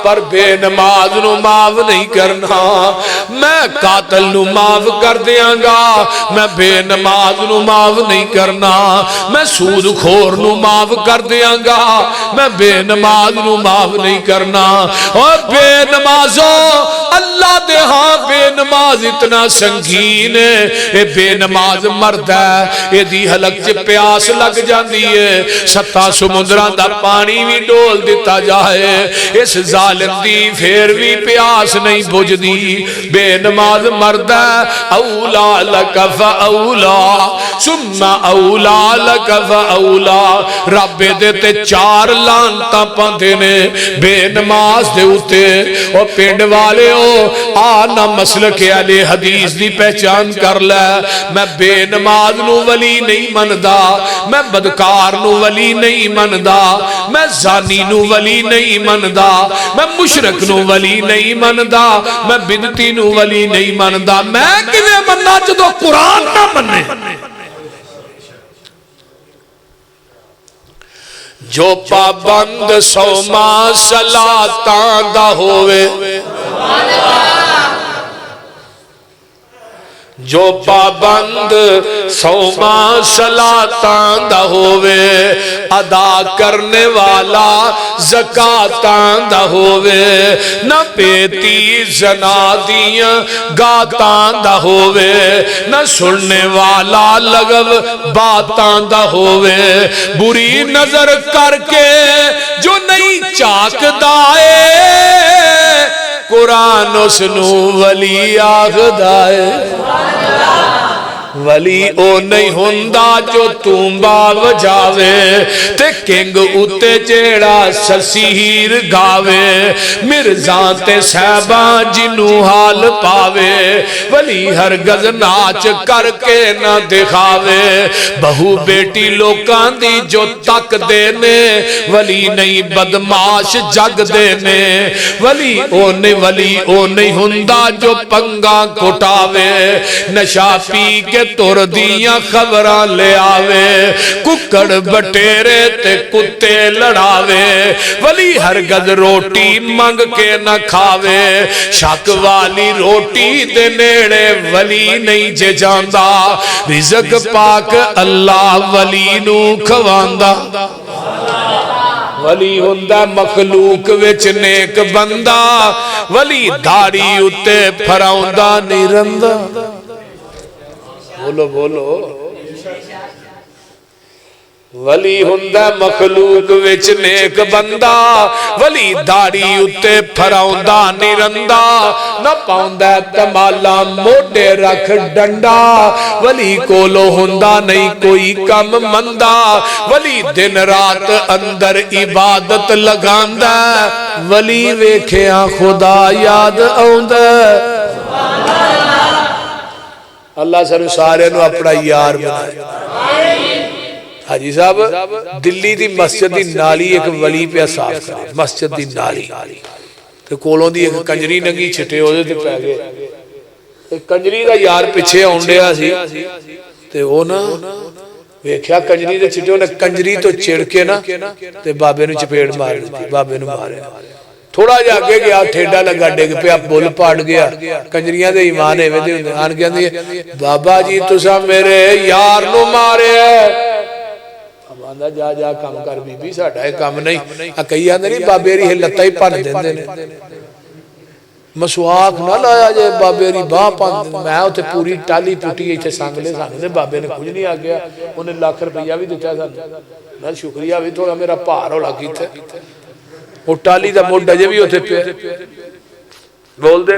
[SPEAKER 1] پر بے نماز نو معاف نہیں کرنا میں قاتل نو معاف کر دیاں گا میں بے نماز نو معاف نہیں کرنا میں سود خور نو معاف کر دیاں گا میں بے نماز نو معاف نہیں کرنا اور بے نمازوں اللہ دے ہاں بے نماز اتنا سنگین ہے اے بے نماز مرد ہے اے دی حلق چ پیاس لگ جاندی ہے 7 سمندراں دا پانی بھی ڈول دیتا جائے اس ظالم دی پھر بھی پیاس نہیں بجھدی بے نماز مرد ہے اولا لک فاولا ثم اولا لک فاولا رب دے تے 4 لعنتاں پاندے نے بے نماز دے اوتے او پنڈ والے او آنا مسلک اہل حدیث دی پہچان کر لے میں بے نماز نو ولی نہیں مندا میں بدکار نو ولی نہیں مندا میں زانی نو ولی نہیں مندا میں مشرک نو ولی نہیں مندا میں بدعتی نو ولی نہیں مندا میں کیویں مننا جدوں قرآن نہ منے جو پابند سوما صلاتاں دا ہووے جو پابند سوما صلاتاں دا ہووے ادا کرنے والا زکاتاں دا ہووے نہ پیتی زنا دیاں گاتاں دا ہووے نہ سننے والا لغو باتاں دا ہووے بری نظر کر کے جو نہیں چاک دائے قرآن اس نو ولی آخدائے ولی او نہیں ہوندا جو تومبا وجاوے تے کنگ اتے جیڑا سسیر گاوے مرزاں تے صحباں جنو حال پاوے ولی ہرگز ناچ کر کے نہ دکھاوے بہو بیٹی لوکاں دی جو تک دینے ولی نہیں بدماش جگ دینے ولی او نہیں ہوندا جو پنگا کٹاوے نشا پی کے تور دیاں خبراں لے آوے ککڑ بٹیرے تے کتے لڑاوے ولی ہرگز روٹی منگ کے نہ کھاوے شک والی روٹی دے نیڑے ولی نہیں جے جاندا رزق پاک اللہ ولی نو کھواندا ولی ہوندا مخلوق وچ نیک بندہ ولی داڑھی اتے پھراوندا نہیں رندا بولو بولو ولی ہوندا مخلوق وچ نیک بندہ ولی داڑھی اتے پھراوندا نہیں رندا نہ پاوندا تمالا موڈے رکھ ڈنڈا ولی کولو ہوندا نہیں کوئی کم مندا ولی دن رات اندر عبادت لگاندا ولی ویکھیاں خدا یاد آوندا اللہ سر سارے نو اپنا یار بنائے حاجی صاحب دلی دی مسجد دی نالی ایک ولی پہ صاف کرے مسجد دی نالی تے کولوں دی ایک کنجری ننگی چھٹے ہو دے تے پہ گئے ایک کنجری دا یار پچھے ہونڈیا سی تے وہ نا ویکھیا کنجری دے چھٹے ہونے کنجری تو چڑھ کے نا تے بابے نو چپیڑ مار دی بابے نو مارے تھوڑا جا کے گیا ٹھیڈا لگا ڈگ پہ بول پاڑ گیا کنجریاں دے ایمان ہے آن کے اندھی بابا جی تسا میرے یار نو مارے ہے آندہ جا جا کام کر بی بی ساڑھا ہے کام نہیں کئی آندھے نہیں بابیری ہلتا ہی پان دیندے نے مسواک نہ لایا جائے بابیری باں پان دیندے میں ہوتے پوری ٹالی پوٹی ایچے سانگلے سانگلے بابے نے کچھ نہیں آگیا انہیں لاکھ روپیہ بھی دیتا تھا میں شکریہ بھی تھوڑا میرا پار ہو لگی تھے وہ ٹالی دا موڈ ڈجے بھی ہوتے پہ بول دے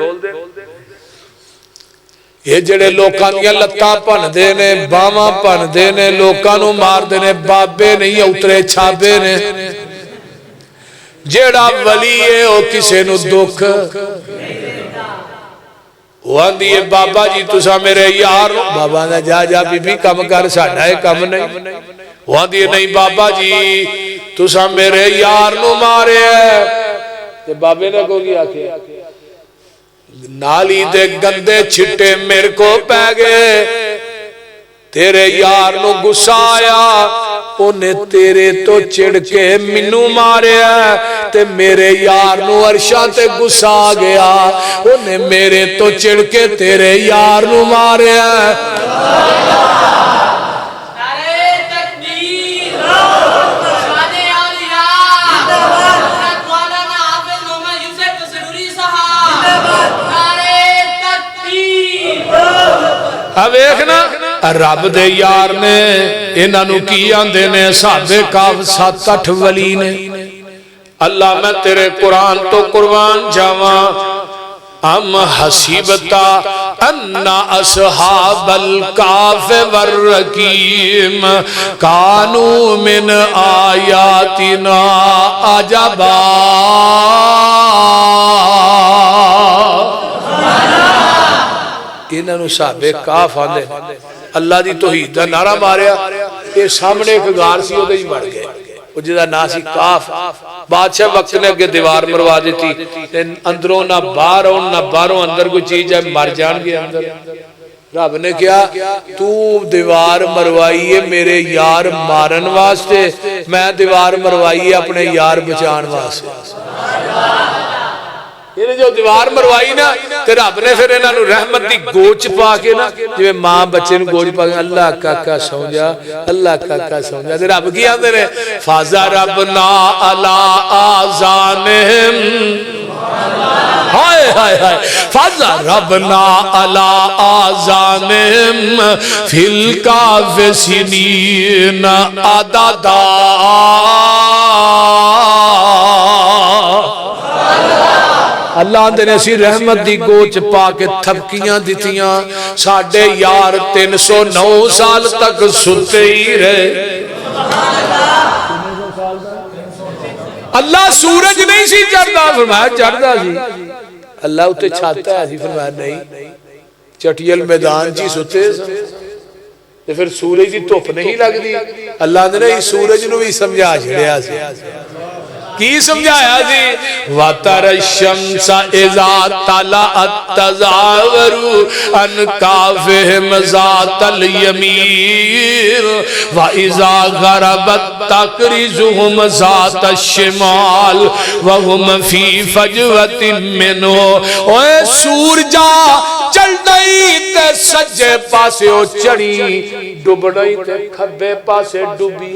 [SPEAKER 1] یہ جڑے لوکاں دیا لتاں پن دینے باواں پن دینے لوکاں نو مار دینے بابے نہیں اترے چھابے نے جڑا ولی ہے او کسے نو دکھ وہاں دیئے بابا جی تسا میرے یار بابا نے جا جا بی بی کم کر ساڑھا ہے کم نہیں وہاں دیئے نہیں بابا جی تسا میرے یار نو مارے ہے تے بابے نے کو گیا کہ نالی دے گندے چھٹے میرے کو پہ گئے تیرے یار نو گسا آیا انہیں تیرے تو چڑ کے منو ماریا تے میرے یار نو عرشاں تے گسا گیا انہیں میرے تو چڑ کے تیرے یار نو ماریا اب ایکنا رب دے یار نے انہاں نو کی آندے نے صحابہ کاف 7-8 ولی نے اللہ میں تیرے قرآن تو قربان جاواں ام حسیبتا ان اصحاب الکاف والرقیم کانو من آیاتنا عجبا انہاں نو صحابہ کاف آندے اللہ دی توحید دا نعرہ ماریا یہ سامنے ایک غار سی اودے ہی مر گئے وہ جدا نا سی کاف بادشاہ وقت نے اگے دیوار مروا دیتی اندروں نہ باہروں نہ باہروں اندر کوئی چیز ہے مر جان گے اندر رب نے کیا تو دیوار مروائی ہے میرے یار مارن واسطے میں دیوار مروائی ہے اپنے یار بچان واسطے یہ جو دیوار مروائی نا تے رب نے پھر انہاں نو رحمت دی گوچ پا کے نا جو ماں بچے نو گوچ پا کے اللہ کاکا سو جا اللہ کاکا سو جا تے رب کی آندے نے فَضَرَبْنَا عَلَىٰ آذَانِهِمْ ہائے ہائے ہائے فَضَرَبْنَا عَلَىٰ آذَانِهِمْ فِي الْكَهْفِ سِنِينَ عَدَدًا اللہ آندے نے اسی رحمت دی گوچ پا کے تھپکیاں دیتیاں ساڑھے یار 309 سال تک ستے ہی رہے اللہ سورج نہیں سی چڑھتا فرمایا چڑھتا سی اللہ اتے چھاتا ہے سی فرمایا نہیں چٹیل میدان جی ستے تو پھر سورج دی توپ نہیں لگ دی اللہ آندے نے سورج نو بھی سمجھا چھڑیا سی کی سمجھایا جی وَتَرَ الشَّمْسَ إِذَا طَلَعَتْ تَزَاوَرُ عَنْ كَهْفِهِمْ ذَاتَ الْيَمِينِ وَإِذَا غَرَبَتْ تَقْرِضُهُمْ ذَاتَ الشِّمَالِ وَهُمْ فِي فَجْوَةٍ مِّنْهُ اوے سورجا چل دئی تے سجے پاسے او چڑھی ڈوبڑئی تے کھبے پاسے ڈوبی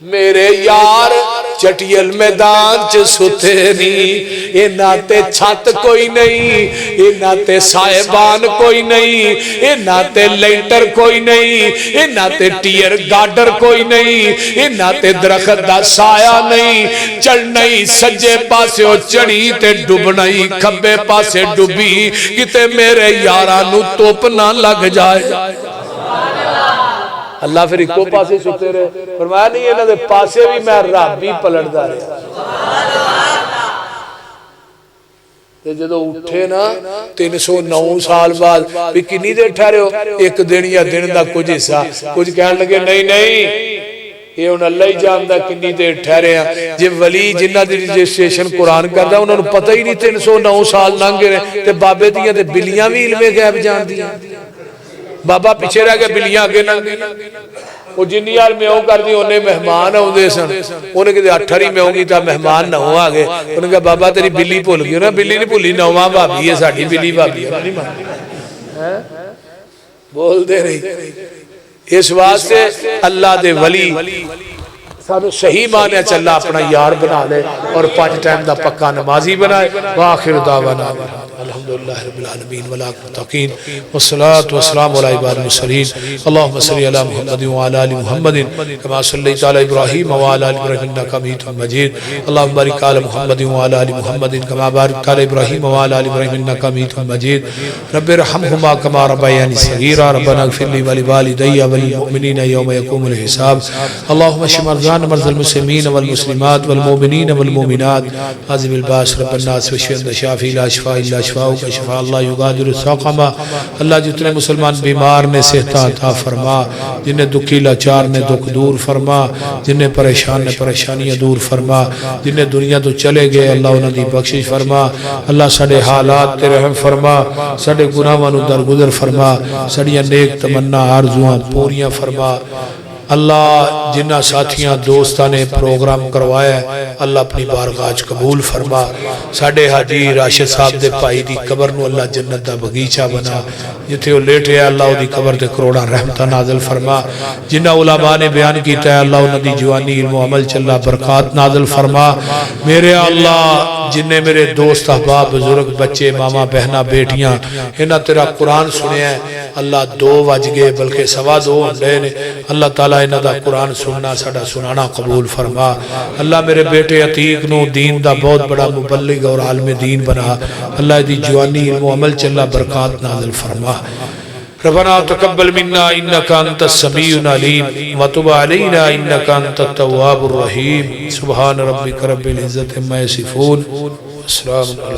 [SPEAKER 1] میرے یار چٹیل میدان چ ستے نہیں اینا تے چھت کوئی نہیں اینا تے سائبان کوئی نہیں اینا تے لینٹر کوئی نہیں اینا تے ٹیر گارڈر کوئی نہیں اینا تے درخت دا سایہ نہیں چڑھ نہیں سجے پاسے او چڑھی تے ڈوب نہیں کھبے پاسے ڈوبی کتے میرے یارانو توپ نہ لگ جائے اللہ پھر ایکو پاسے ستے رہے فرمایا نہیں انہوں نے پاسے بھی میں رب بھی پلٹ دا رہے تے جدو اٹھے نا 309 سال بعد بھی کنی دیر ٹھہرے ہو ایک دن یا دن دا کچھ حصہ کچھ کہنے لگے نہیں یہ انہوں اللہ ہی جاندہ کنی دیر ٹھہرے ہیں جب ولی جنہ دی رجسٹریشن قرآن کردہ انہوں نے پتہ ہی نہیں 309 سال ننگے رہے تے بابے دیاں تے بلیاں بھی علمے غیب جان دیا بابا پیچھے رہ گئے بلیاں آگے ننگے وہ جنی یار میں ہوں کر دی انہیں مہمان ہوں دے سن انہیں کہتے 18 میں ہوں گی تا مہمان نہ ہوں آگے انہیں کہا بابا تیری بلی بھول گئی نا بلی نہیں بھولی نواں بابی ہے ساڑھی بلی بابی ہے بول دے رہی اس واسطے اللہ دے ولی سانو صحیح مانے چلا اپنا یار بنا لے اور 5 ٹائم دا پکا نمازی بنائے وآخر دعوانا الحمدللہ رب العالمین والعاقبۃ والصلاة والسلام علی عباد المرسلین اللہم صلی علی محمد وعلی آل محمد کما صلیت علی ابراہیم وعلی آل ابراہیم انک حمید مجید اللہم بارک علی محمد وعلی آل محمد کما بارکت علی ابراہیم وعلی آل ابراہیم انک حمید مجید رب ارحمہما کما ربیانی صغیرا ربنا اغفر لی ولوالدی وللمؤمنین یوم یقوم الحساب اللہم اشف مرضانا مرضى المسلمين والمسلمات والمؤمنين والمؤمنات عظيم الباس رب الناس وشفي انت شافي لا شفاء الا شفاؤك شفاء الله يغادر سقما اللہ جتنے مسلمان بیمار نے صحت عطا فرما جنہیں دکھی لاچار نے دکھ دور فرما جنہیں پریشان نے پریشانیاں دور فرما جنہیں دنیا تو چلے گئے اللہ انہاں دی بخشش فرما اللہ ساڈے حالات تے رحم فرما ساڈے گناہاں نو درگزر فرما ساڈیاں نیک تمنا آرزوئاں پوریاں فرما اللہ جنہ ساتھیاں دوستاں نے پروگرام کروایا ہے اللہ اپنی بارگاہ قبول فرما ساڑھے حاجی راشد صاحب دے پائی دی قبر نو اللہ جنت دا بغیچہ بنا جتے وہ لیٹے ہے اللہ دی قبر دے کروڑا رحمتہ نازل فرما جنہ علماء نے بیان کیتا ہے اللہ انہوں دی جوانی علم و عمل چلا برکات نازل فرما میرے اللہ جنہیں میرے دوست احباب بزرگ بچے ماما بہنا بیٹیاں انہاں تیرا قرآن سنے ہیں اللہ 2 بج گئے بلکہ 2:15 ہونڈے نے اللہ تعالیٰ انہاں دا قرآن سننا ساڑا سنانا قبول فرما اللہ میرے بیٹے عتیق نو دین دا بہت بڑا مبلغ اور عالم دین بنا اللہ دی جوانی علم و عمل چلا برکات نازل فرما ربنا تقبل منا انك انت السميع العليم وتب علينا انك انت التواب الرحيم سبحان ربك رب العزة عما يصفون والسلام